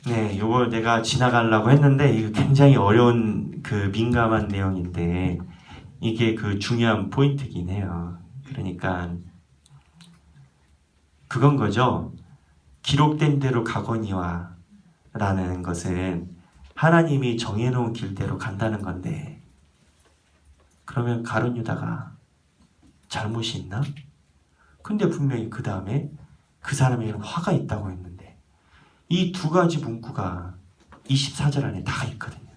네, 요거 내가 지나가려고 했는데 이거 굉장히 어려운 그 민감한 내용인데 이게 그 중요한 포인트긴 해요. 그러니까 그건 거죠. 기록된 대로 가거니와 라는 것은 하나님이 정해놓은 길대로 간다는 건데 그러면 가룟 유다가 잘못이 있나? 근데 분명히 그 다음에 그 사람에게는 화가 있다고 했는데 이 두 가지 문구가 24절 안에 다 있거든요.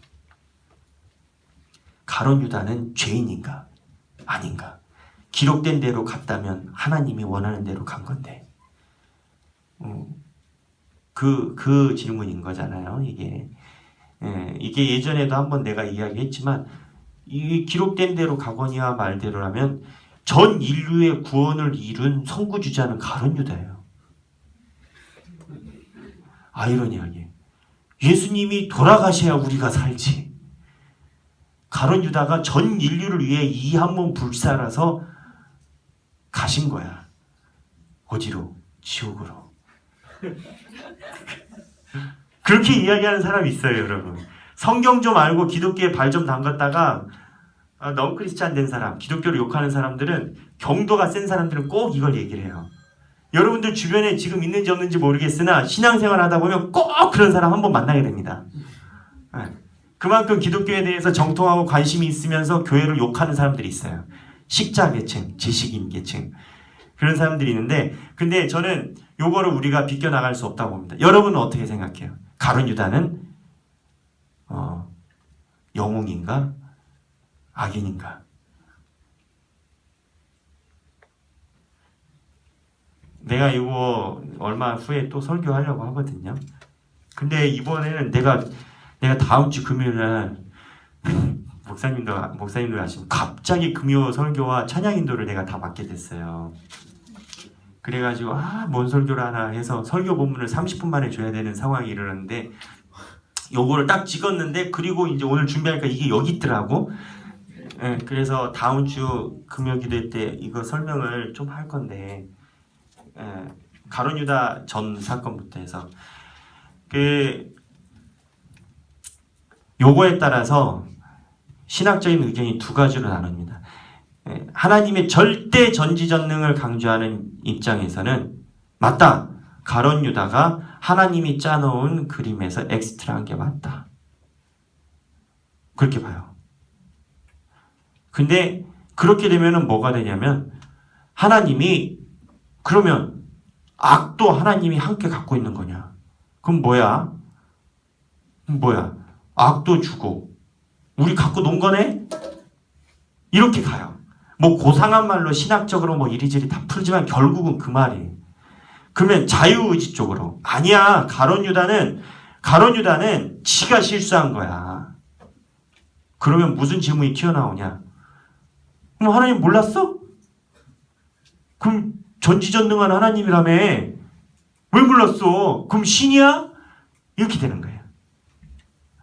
가룟 유다는 죄인인가? 아닌가? 기록된 대로 갔다면 하나님이 원하는 대로 간 건데 그 질문인 거잖아요. 이게 이게 예전에도 한번 내가 이야기했지만 이 기록된 대로 가거니와 말대로라면 전 인류의 구원을 이룬 선구주자는 가룟 유다예요. 아이러니하게 예수님이 돌아가셔야 우리가 살지. 가룟 유다가 전 인류를 위해 이 한 몸 불살아서 가신 거야. 어디로? 지옥으로. 그렇게 이야기하는 사람이 있어요, 여러분. 성경 좀 알고 기독교에 발 좀 담갔다가 너무 크리스찬 된 사람, 기독교를 욕하는 사람들은 경도가 센 사람들은 꼭 이걸 얘기를 해요. 여러분들 주변에 지금 있는지 없는지 모르겠으나 신앙생활 하다 보면 꼭 그런 사람 한번 만나게 됩니다. 그만큼 기독교에 대해서 정통하고 관심이 있으면서 교회를 욕하는 사람들이 있어요. 식자 계층, 지식인 계층 그런 사람들이 있는데 근데 저는 요거를 우리가 비껴나갈 수 없다고 봅니다. 여러분은 어떻게 생각해요? 가룟 유다는 영웅인가? 악인인가? 내가 이거 얼마 후에 또 설교하려고 하거든요. 근데 이번에는 내가 다음 주 금요일날 목사님도 아시면 갑자기 금요 설교와 찬양 인도를 내가 다 맡게 됐어요. 그래가지고 뭔 설교를 하나 해서 설교 본문을 30분 만에 줘야 되는 상황이 일어났는데 요거를 딱 찍었는데 그리고 이제 오늘 준비하니까 이게 여기 있더라고. 그래서 다음 주 금요 기도회 때 이거 설명을 좀 할 건데 가룟 유다 전 사건부터 해서 요거에 따라서 신학적인 의견이 두 가지로 나눕니다. 하나님의 절대 전지전능을 강조하는 입장에서는 맞다. 가룟 유다가 하나님이 짜놓은 그림에서 엑스트라한 게 맞다. 그렇게 봐요. 근데 그렇게 되면은 뭐가 되냐면 하나님이 그러면 악도 하나님이 함께 갖고 있는 거냐? 그럼 뭐야? 악도 주고 우리 갖고 논 거네? 이렇게 가요. 뭐 고상한 말로 신학적으로 뭐 이리저리 다 풀지만 결국은 그 말이에요. 그러면 자유의지 쪽으로 아니야. 가룟 유다는 지가 실수한 거야. 그러면 무슨 질문이 튀어나오냐? 그럼 하나님 몰랐어? 그럼 전지전능한 하나님이라며 왜 몰랐어? 그럼 신이야? 이렇게 되는 거예요.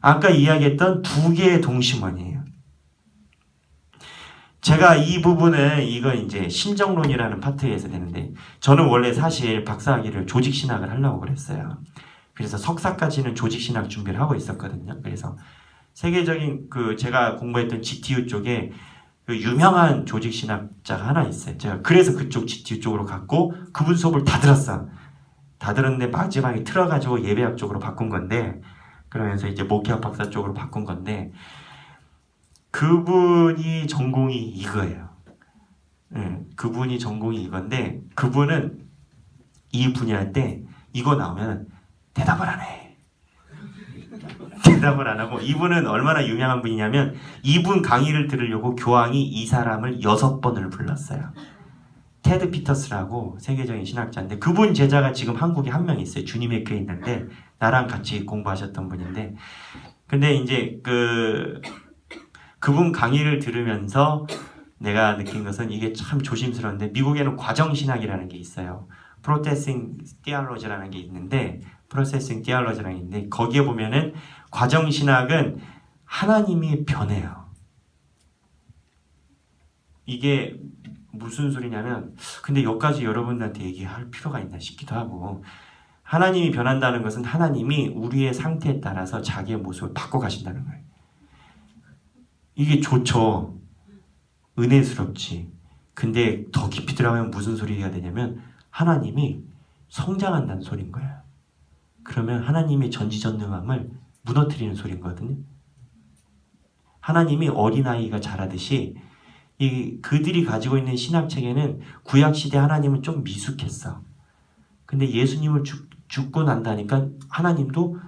아까 이야기했던 두 개의 동심원이에요. 제가 이 부분은 이거 이제 신정론이라는 파트에서 되는데 저는 원래 사실 박사학위를 조직신학을 하려고 그랬어요. 그래서 석사까지는 조직신학 준비를 하고 있었거든요. 그래서 세계적인 제가 공부했던 GTU 쪽에 유명한 조직신학자가 하나 있어요. 제가 그래서 그쪽 GTU 쪽으로 갔고 그분 수업을 다 들었어. 다 들었는데 마지막에 틀어가지고 예배학 쪽으로 바꾼 건데 그러면서 이제 목회학 박사 쪽으로 바꾼 건데 그분이 전공이 이거예요. 그분이 전공이 이건데 그분은 이 분야할 때 이거 나오면 대답을 안 해. 대답을 안 하고 이분은 얼마나 유명한 분이냐면 이분 강의를 들으려고 교황이 이 사람을 6번을 불렀어요. 테드 피터스라고 세계적인 신학자인데 그분 제자가 지금 한국에 한 명 있어요. 주님의 교회에 있는데 나랑 같이 공부하셨던 분인데 근데 이제 그분 강의를 들으면서 내가 느낀 것은 이게 참 조심스러운데 미국에는 과정신학이라는 게 있어요. 프로세싱 디알로지라는 게 있는데 거기에 보면은 과정신학은 하나님이 변해요. 이게 무슨 소리냐면 근데 여기까지 여러분들한테 얘기할 필요가 있나 싶기도 하고 하나님이 변한다는 것은 하나님이 우리의 상태에 따라서 자기의 모습을 바꿔 가신다는 거예요. 이게 좋죠. 은혜스럽지. 근데 더 깊이 들어가면 무슨 소리가 되냐면 하나님이 성장한다는 소리인 거예요. 그러면 하나님의 전지전능함을 무너뜨리는 소리거든요. 하나님이 어린아이가 자라듯이 그들이 가지고 있는 신학체계는 구약시대 하나님은 좀 미숙했어. 근데 예수님을 죽고 난다니까 하나님도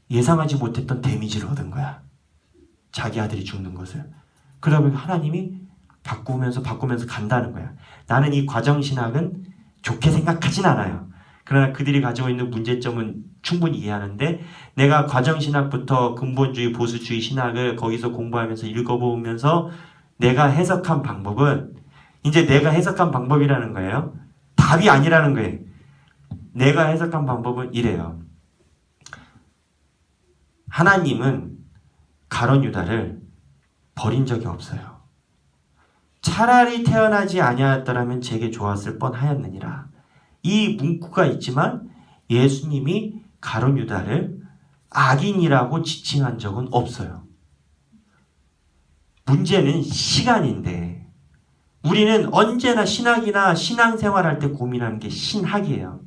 예상하지 못했던 데미지를 얻은 거야. 자기 아들이 죽는 것을. 그러다 보니까 하나님이 바꾸면서 간다는 거야. 나는 이 과정신학은 좋게 생각하진 않아요. 그러나 그들이 가지고 있는 문제점은 충분히 이해하는데 내가 과정신학부터 근본주의, 보수주의 신학을 거기서 공부하면서 읽어보면서 내가 해석한 방법은 이제 내가 해석한 방법이라는 거예요. 답이 아니라는 거예요. 내가 해석한 방법은 이래요. 하나님은 가룟 유다를 버린 적이 없어요. 차라리 태어나지 아니하였더라면 제게 좋았을 뻔하였느니라. 이 문구가 있지만 예수님이 가룟 유다를 악인이라고 지칭한 적은 없어요. 문제는 시간인데 우리는 언제나 신학이나 신앙생활할 때 고민하는 게 신학이에요.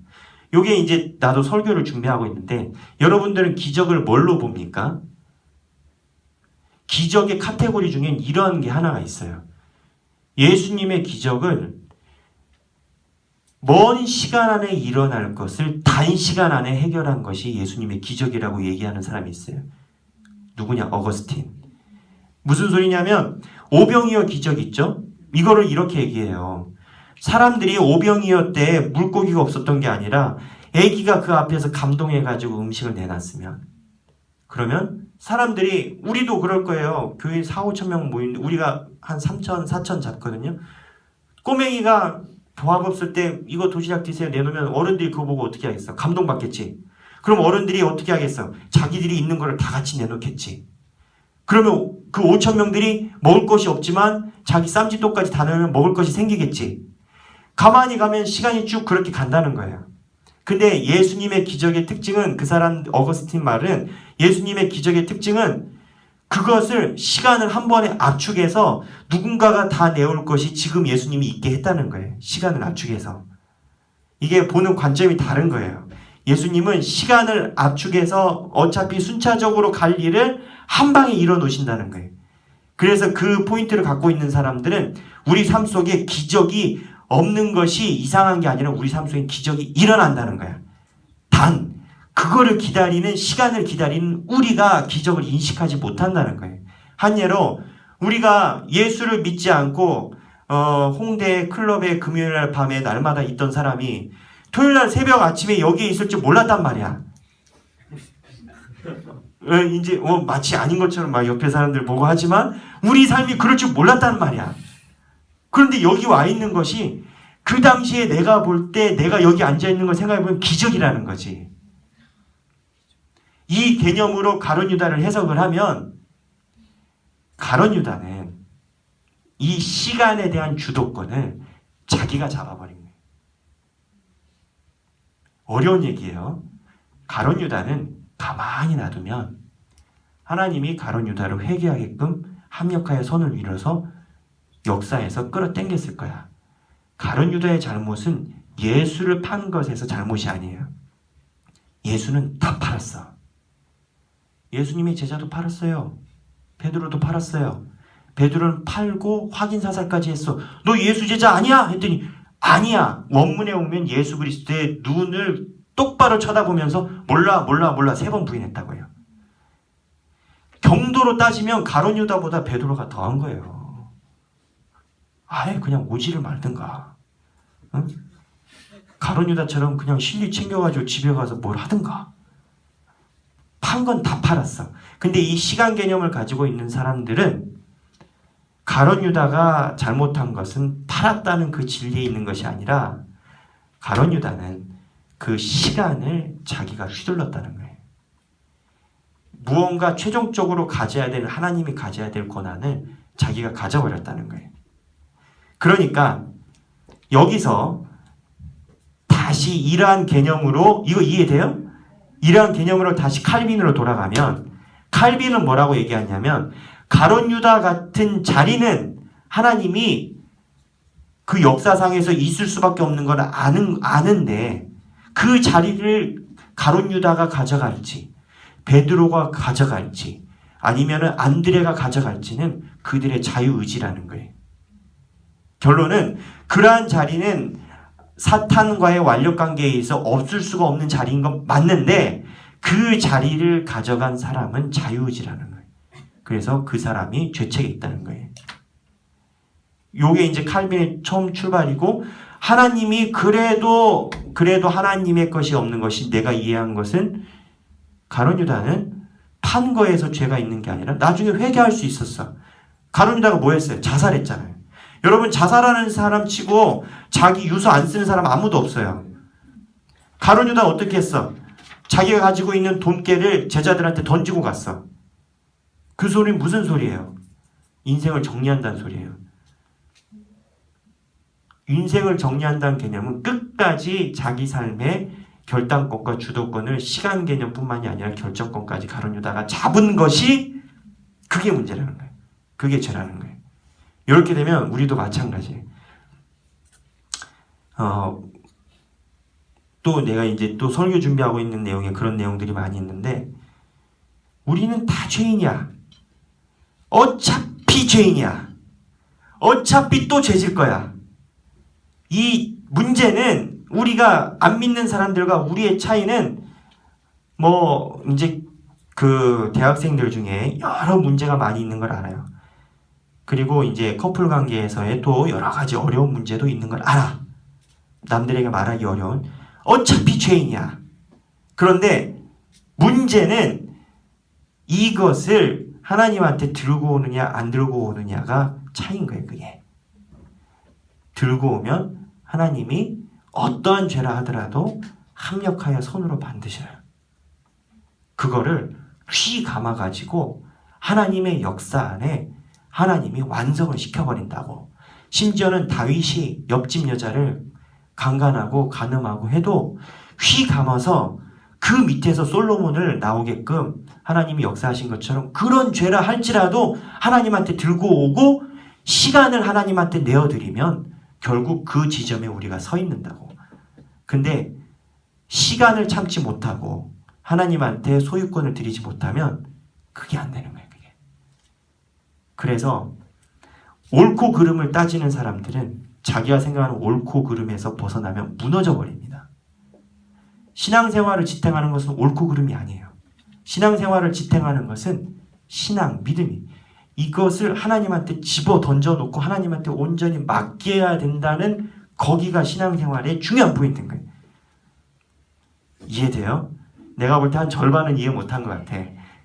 요게 이제 나도 설교를 준비하고 있는데 여러분들은 기적을 뭘로 봅니까? 기적의 카테고리 중엔 이런 게 하나가 있어요. 예수님의 기적을 먼 시간 안에 일어날 것을 단시간 안에 해결한 것이 예수님의 기적이라고 얘기하는 사람이 있어요. 누구냐? 어거스틴. 무슨 소리냐면 오병이어 기적 있죠? 이거를 이렇게 얘기해요. 사람들이 오병이어 때 물고기가 없었던 게 아니라 애기가 그 앞에서 감동해가지고 음식을 내놨으면 그러면 사람들이 우리도 그럴 거예요. 교회 4,5천 명 모이는데 우리가 한 3천, 4천 잡거든요. 꼬맹이가 밥 없을 때 이거 도시락 드세요 내놓으면 어른들이 그거 보고 어떻게 하겠어? 감동받겠지. 그럼 어른들이 어떻게 하겠어? 자기들이 있는 거를 다 같이 내놓겠지. 그러면 그 5천 명들이 먹을 것이 없지만 자기 쌈짓돈까지 다 넣으면 먹을 것이 생기겠지. 가만히 가면 시간이 쭉 그렇게 간다는 거예요. 근데 예수님의 기적의 특징은 그 사람 어거스틴 말은 예수님의 기적의 특징은 그것을 시간을 한 번에 압축해서 누군가가 다 내올 것이 지금 예수님이 있게 했다는 거예요. 시간을 압축해서. 이게 보는 관점이 다른 거예요. 예수님은 시간을 압축해서 어차피 순차적으로 갈 일을 한 방에 이뤄 놓으신다는 거예요. 그래서 그 포인트를 갖고 있는 사람들은 우리 삶 속에 기적이 없는 것이 이상한 게 아니라 우리 삶 속에 기적이 일어난다는 거야. 단 그거를 기다리는 시간을 기다리는 우리가 기적을 인식하지 못한다는 거예요. 한 예로 우리가 예수를 믿지 않고 홍대 클럽에 금요일날 밤에 날마다 있던 사람이 토요일날 새벽 아침에 여기에 있을 줄 몰랐단 말이야. 이제 마치 아닌 것처럼 막 옆에 사람들 보고 하지만 우리 삶이 그럴 줄 몰랐단 말이야. 그런데 여기 와 있는 것이 그 당시에 내가 볼 때 내가 여기 앉아 있는 걸 생각해보면 기적이라는 거지. 이 개념으로 가룟 유다를 해석을 하면 가룟 유다는 이 시간에 대한 주도권을 자기가 잡아버린 거예요. 어려운 얘기예요. 가룟 유다는 가만히 놔두면 하나님이 가룟 유다를 회개하게끔 합력하여 손을 밀어서 역사에서 끌어당겼을 거야. 가룟 유다의 잘못은 예수를 판 것에서 잘못이 아니에요. 예수는 다 팔았어. 예수님의 제자도 팔았어요. 베드로도 팔았어요. 베드로는 팔고 확인사살까지 했어. 너 예수 제자 아니야? 했더니 아니야. 원문에 오면 예수 그리스도의 눈을 똑바로 쳐다보면서 몰라 3번 부인했다고 해요. 경도로 따지면 가룟 유다보다 베드로가 더한 거예요. 아예 그냥 오지를 말든가. 응? 가룟 유다처럼 그냥 실리 챙겨가지고 집에 가서 뭘 하든가. 판 건 다 팔았어. 근데 이 시간 개념을 가지고 있는 사람들은 가룟 유다가 잘못한 것은 팔았다는 그 진리에 있는 것이 아니라 가룟 유다는 그 시간을 자기가 휘둘렀다는 거예요. 무언가 최종적으로 가져야 될 하나님이 가져야 될 권한을 자기가 가져버렸다는 거예요. 그러니까 여기서 다 다시 이러한 개념으로, 이거 이해돼요? 이러한 개념으로 다시 칼빈으로 돌아가면, 칼빈은 뭐라고 얘기하냐면 가롯 유다 같은 자리는 하나님이 그 역사상에서 있을 수밖에 없는 걸 아는데 그 자리를 가롯 유다가 가져갈지 베드로가 가져갈지 아니면은 안드레가 가져갈지는 그들의 자유의지라는 거예요. 결론은 그러한 자리는 사탄과의 완력관계에 있어 없을 수가 없는 자리인 건 맞는데 그 자리를 가져간 사람은 자유의지라는 거예요. 그래서 그 사람이 죄책에 있다는 거예요. 요게 이제 칼빈의 처음 출발이고, 하나님이 그래도 하나님의 것이 없는 것이 내가 이해한 것은 가롯 유다는 판 거에서 죄가 있는 게 아니라 나중에 회개할 수 있었어. 가롯 유다가 뭐 했어요? 자살했잖아요. 여러분, 자살하는 사람 치고 자기 유서 안 쓰는 사람 아무도 없어요. 가롯 유다 어떻게 했어? 자기가 가지고 있는 돈깨를 제자들한테 던지고 갔어. 그 소리는 무슨 소리예요? 인생을 정리한다는 소리예요. 인생을 정리한다는 개념은 끝까지 자기 삶의 결단권과 주도권을 시간 개념뿐만이 아니라 결정권까지 가롯 유다가 잡은 것이 그게 문제라는 거예요. 그게 죄라는 거예요. 이렇게 되면 우리도 마찬가지예요. 또 내가 이제 또 설교 준비하고 있는 내용에 그런 내용들이 많이 있는데, 우리는 다 죄인이야. 어차피 죄인이야. 어차피 또 죄질 거야. 이 문제는 우리가 안 믿는 사람들과 우리의 차이는 뭐 이제 그 대학생들 중에 여러 문제가 많이 있는 걸 알아요. 그리고 이제 커플 관계에서의 또 여러 가지 어려운 문제도 있는 걸 알아. 남들에게 말하기 어려운. 어차피 죄인이야. 그런데 문제는 이것을 하나님한테 들고 오느냐 안 들고 오느냐가 차이인 거예요. 그게. 들고 오면 하나님이 어떠한 죄라 하더라도 합력하여 손으로 만드셔요. 그거를 휘 감아가지고 하나님의 역사 안에 하나님이 완성을 시켜버린다고. 심지어는 다윗이 옆집 여자를 강간하고 간음하고 해도 휘 감아서 그 밑에서 솔로몬을 나오게끔 하나님이 역사하신 것처럼 그런 죄라 할지라도 하나님한테 들고 오고 시간을 하나님한테 내어드리면 결국 그 지점에 우리가 서 있는다고. 근데 시간을 참지 못하고 하나님한테 소유권을 드리지 못하면 그게 안 되는 거예요. 그게. 그래서 옳고 그름을 따지는 사람들은 자기가 생각하는 옳고 그름에서 벗어나면 무너져 버립니다. 신앙생활을 지탱하는 것은 옳고 그름이 아니에요. 신앙생활을 지탱하는 것은 신앙, 믿음이. 이것을 하나님한테 집어 던져놓고 하나님한테 온전히 맡겨야 된다는 거기가 신앙생활의 중요한 포인트인 거예요. 이해돼요? 내가 볼 때 한 절반은 이해 못한 것 같아.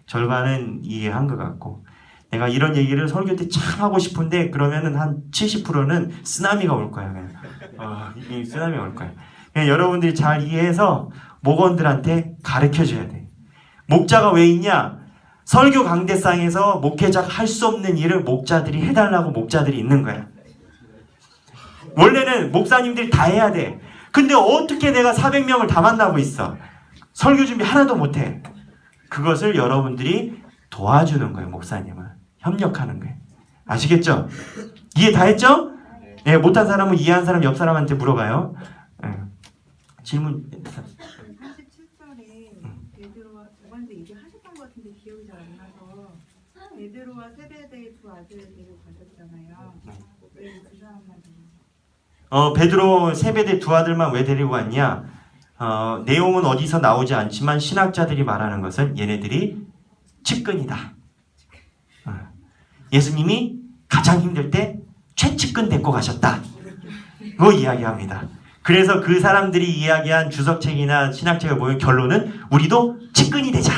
절반은 이해한 것 같고. 내가 이런 얘기를 설교 때 참 하고 싶은데 그러면은 한 70%는 쓰나미가 올 거야. 이 쓰나미가 올 거야. 그냥 여러분들이 잘 이해해서 목원들한테 가르쳐줘야 돼. 목자가 왜 있냐? 설교 강대상에서 목회자가 할 수 없는 일을 목자들이 해달라고 목자들이 있는 거야. 원래는 목사님들이 다 해야 돼. 근데 어떻게 내가 400명을 다 만나고 있어? 설교 준비 하나도 못해. 그것을 여러분들이 도와주는 거예요. 목사님은. 협력하는 거예요. 아시겠죠? 이해 다 했죠? 네, 못한 사람은 이해한 사람 옆 사람한테 물어봐요. 네. 질문. 37절에 베드로와 저번에 얘기하셨던 것 같은데 기억이 잘 안 나서 베드로와 세베대의 두 아들을 데리고 가셨잖아요. 왜 그 사람만 데리고? 베드로 세베대 두 아들만 왜 데리고 왔냐? 내용은 어디서 나오지 않지만 신학자들이 말하는 것은 얘네들이 측근이다. 예수님이 가장 힘들 때 최측근 데리고 가셨다. 그 이야기합니다. 그래서 그 사람들이 이야기한 주석책이나 신학책을 보면 결론은 우리도 측근이 되자.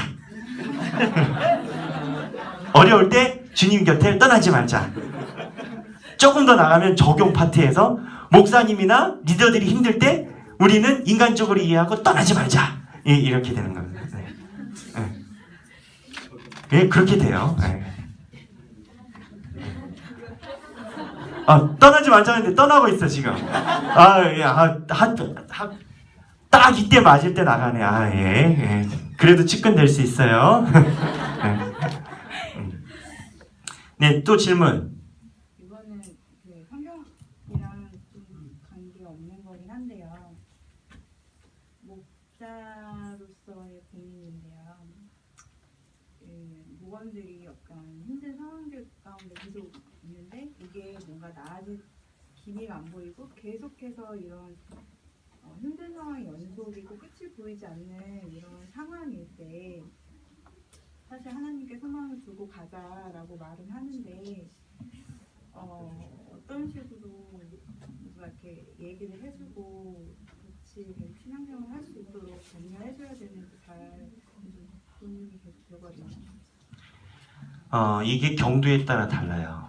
어려울 때 주님 곁에 떠나지 말자. 조금 더 나가면 적용 파트에서 목사님이나 리더들이 힘들 때 우리는 인간적으로 이해하고 떠나지 말자. 이렇게 되는 겁니다. 네, 그렇게 돼요. 네. 떠나지 말자는데 떠나고 있어 지금. 딱 이때 맞을 때 나가네. 아, 예. 예. 그래도 측근 될 수 있어요. 네, 또 질문. 이거는 그 성경이랑 좀 관계 없는 거긴 한데요. 목자로서의 고민인데요. 목원들이 약간 힘든 상황들 가운데 계속 있는데 이게 뭔가 나아질 기미가 안 보이고 계속해서 이런 힘든 상황이 연속이고 끝이 보이지 않는 이런 상황일 때 사실 하나님께 소망을 두고 가자라고 말은 하는데 어떤 식으로 누가 이렇게 얘기를 해주고 같이 계속 신앙생활을 할 수 있도록 격려해줘야 되는지 잘 고민이 계속 되거든요. 이게 경도에 따라 달라요.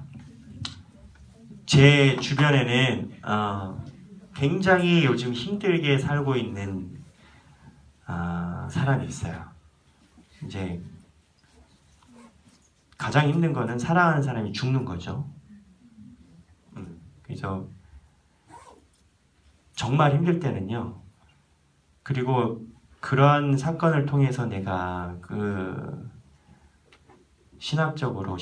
제 주변에는 굉장히 요즘 힘들게 살고 있는 사람이 있어요. 이제 가장 힘든 거는 사랑하는 사람이 죽는 거죠. 그래서 정말 힘들 때는요. 그리고 그러한 사건을 통해서 내가 신앙적으로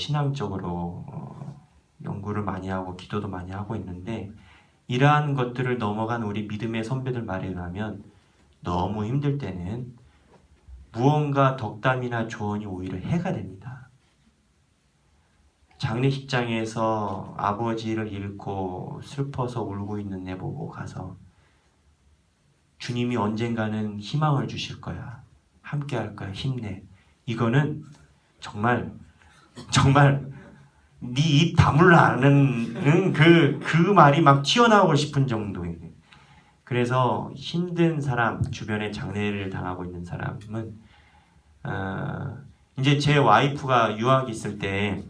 연구를 많이 하고 기도도 많이 하고 있는데 이러한 것들을 넘어간 우리 믿음의 선배들 말에 의하면 너무 힘들 때는 무언가 덕담이나 조언이 오히려 해가 됩니다. 장례식장에서 아버지를 잃고 슬퍼서 울고 있는 애 보고 가서 주님이 언젠가는 희망을 주실 거야. 함께 할 거야. 힘내. 이거는 정말 네 입 다물라는 그 말이 막 튀어나오고 싶은 정도예요. 그래서 힘든 사람, 주변에 장례를 당하고 있는 사람은 이제 제 와이프가 유학 있을 때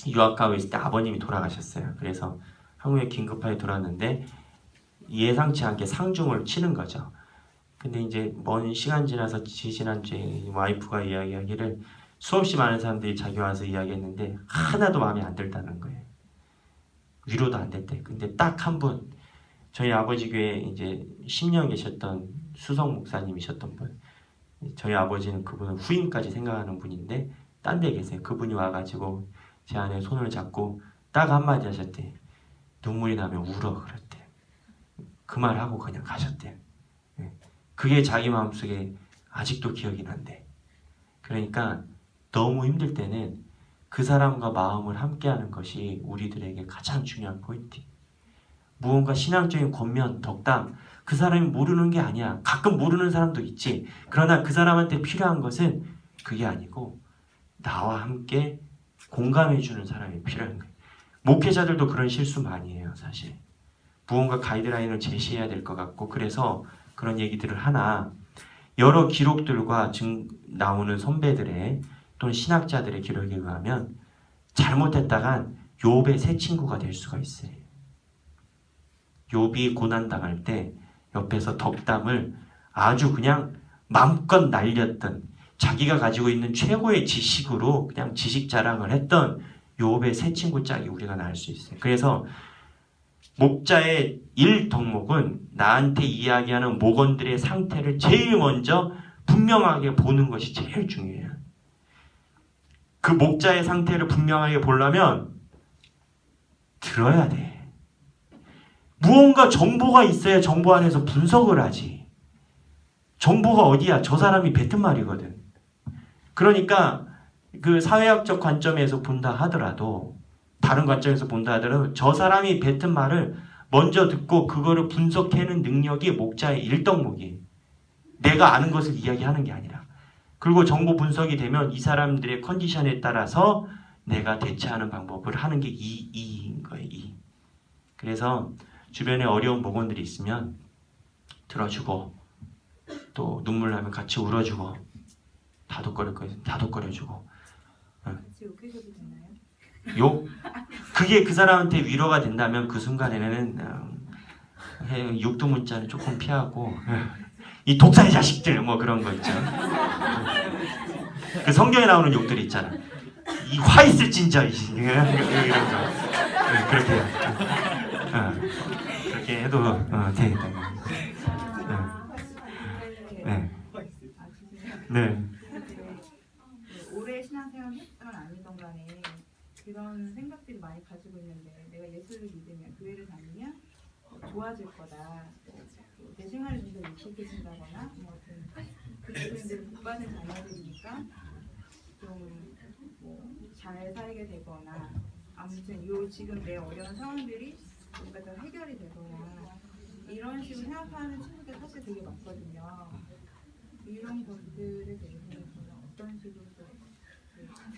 유학 가고 있을 때 아버님이 돌아가셨어요. 그래서 한국에 긴급하게 돌아왔는데 예상치 않게 상중을 치는 거죠. 근데 이제 먼 시간 지나서 지지난주에 와이프가 이야기하기를 수없이 많은 사람들이 자기 와서 이야기했는데 하나도 마음에 안 들다는 거예요. 위로도 안 됐대. 근데 딱 한 분, 저희 아버지 교회에 이제 10년 계셨던 수석 목사님이셨던 분. 저희 아버지는 그분은 후임까지 생각하는 분인데 딴 데 계세요. 그분이 와가지고 제 안에 손을 잡고 딱 한마디 하셨대. 눈물이 나면 울어 그랬대. 그 말하고 그냥 가셨대. 그게 자기 마음속에 아직도 기억이 난대. 그러니까 너무 힘들 때는 그 사람과 마음을 함께하는 것이 우리들에게 가장 중요한 포인트. 무언가 신앙적인 권면, 덕담, 그 사람이 모르는 게 아니야. 가끔 모르는 사람도 있지. 그러나 그 사람한테 필요한 것은 그게 아니고 나와 함께 공감해주는 사람이 필요한 거예요. 목회자들도 그런 실수 많이 해요, 사실. 무언가 가이드라인을 제시해야 될 것 같고 그래서 그런 얘기들을 하나 여러 기록들과 나오는 선배들의 또는 신학자들의 기록에 의하면 잘못했다간 욥의 새 친구가 될 수가 있어요. 욥이 고난당할 때 옆에서 덕담을 아주 그냥 마음껏 날렸던 자기가 가지고 있는 최고의 지식으로 그냥 지식 자랑을 했던 욥의 새 친구 짝이 우리가 나올 수 있어요. 그래서 목자의 1덕목은 나한테 이야기하는 목원들의 상태를 제일 먼저 분명하게 보는 것이 제일 중요해요. 그 목자의 상태를 분명하게 보려면 들어야 돼. 무언가 정보가 있어야 정보 안에서 분석을 하지. 정보가 어디야? 저 사람이 뱉은 말이거든. 그러니까 그 사회학적 관점에서 본다 하더라도 다른 관점에서 본다 하더라도 저 사람이 뱉은 말을 먼저 듣고 그거를 분석해내는 능력이 목자의 1덕목이에요. 내가 아는 것을 이야기하는 게 아니라. 그리고 정보 분석이 되면 이 사람들의 컨디션에 따라서 내가 대처하는 방법을 하는 게 이인 거예요. 이. 그래서 주변에 어려운 목원들이 있으면 들어주고 또 눈물 나면 같이 울어주고 다독거려주고 같이 욕해줘도 되나요? 욕? 그게 그 사람한테 위로가 된다면 그 순간에는 욕도 문자는 조금 피하고 이 독사의 자식들 뭐 그런 거 있죠. 그 성경에 나오는 욕들 있잖아. 이 화 있을진저 이런 거 그렇게 해도 되겠다. 네. 오래 신앙생활 했던 아니던 간에 그런 생각들이 많이 가지고 있는데 내가 예수를 믿으면 교회를 다니면 좋아질 거다. 내 생활이 좀 더 익숙해진다거나 뭐 그리스도인들은 복받은 자녀들이니까 좀 잘 살게 되거나 아무튼 요 지금 내 어려운 상황들이 뭔가 더 해결이 되거나 이런 식으로 생각하는 친구들 사실 되게 많거든요. 이런 것들에 대해서는 어떤 식으로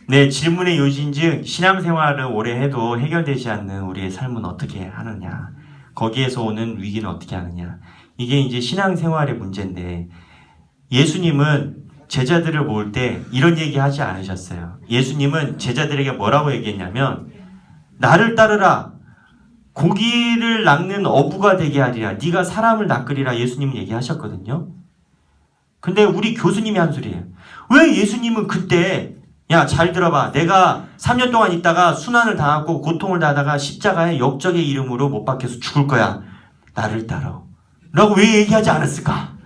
네, 질문의 요지인즉 신앙생활을 오래 해도 해결되지 않는 우리의 삶은 어떻게 하느냐, 거기에서 오는 위기는 어떻게 하느냐, 이게 이제 신앙생활의 문제인데, 예수님은 제자들을 모을 때 이런 얘기 하지 않으셨어요. 예수님은 제자들에게 뭐라고 얘기했냐면, 나를 따르라, 고기를 낚는 어부가 되게 하리라, 네가 사람을 낚으리라, 예수님은 얘기하셨거든요. 근데 우리 교수님이 한 소리예요. 왜 예수님은 그때, 야, 잘 들어봐, 내가 3년 동안 있다가 순환을 당하고 고통을 당하다가 십자가에 역적의 이름으로 못 박혀서 죽을 거야, 나를 따라 라고 왜 얘기하지 않았을까?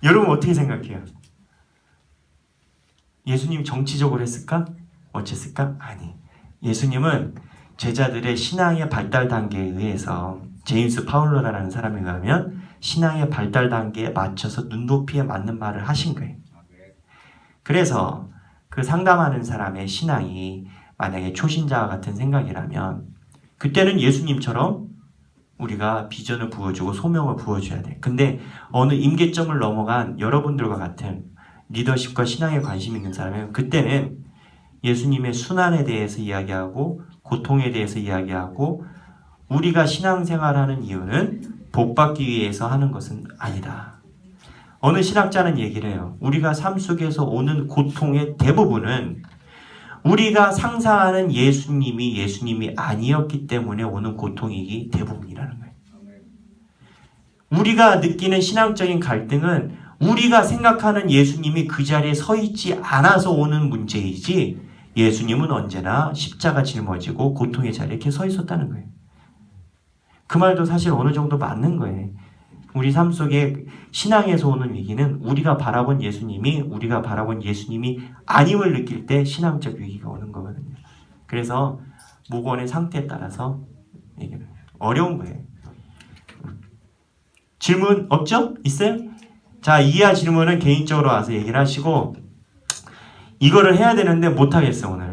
여러분 어떻게 생각해요? 예수님 정치적으로 했을까? 어쨌을까? 아니, 예수님은 제자들의 신앙의 발달 단계에 의해서, 제임스 파울러라는 사람에 의하면 신앙의 발달 단계에 맞춰서 눈높이에 맞는 말을 하신 거예요. 그래서 그 상담하는 사람의 신앙이 만약에 초신자와 같은 생각이라면 그때는 예수님처럼 우리가 비전을 부어주고 소명을 부어줘야 돼. 근데 어느 임계점을 넘어간 여러분들과 같은 리더십과 신앙에 관심 있는 사람은 그때는 예수님의 순환에 대해서 이야기하고 고통에 대해서 이야기하고, 우리가 신앙생활하는 이유는 복받기 위해서 하는 것은 아니다. 어느 신학자는 얘기를 해요. 우리가 삶 속에서 오는 고통의 대부분은 우리가 상상하는 예수님이 아니었기 때문에 오는 고통이기 대부분이라는 거예요. 우리가 느끼는 신앙적인 갈등은 우리가 생각하는 예수님이 그 자리에 서 있지 않아서 오는 문제이지, 예수님은 언제나 십자가 짊어지고 고통의 자리에 이렇게 서 있었다는 거예요. 그 말도 사실 어느 정도 맞는 거예요. 우리 삶 속에 신앙에서 오는 위기는 우리가 바라본 예수님이 아님을 느낄 때 신앙적 위기가 오는 거거든요. 그래서 목원의 상태에 따라서 어려운 거예요. 질문 없죠? 있어요? 자, 이하 질문은 개인적으로 와서 얘기를 하시고, 이거를 해야 되는데 못하겠어 오늘.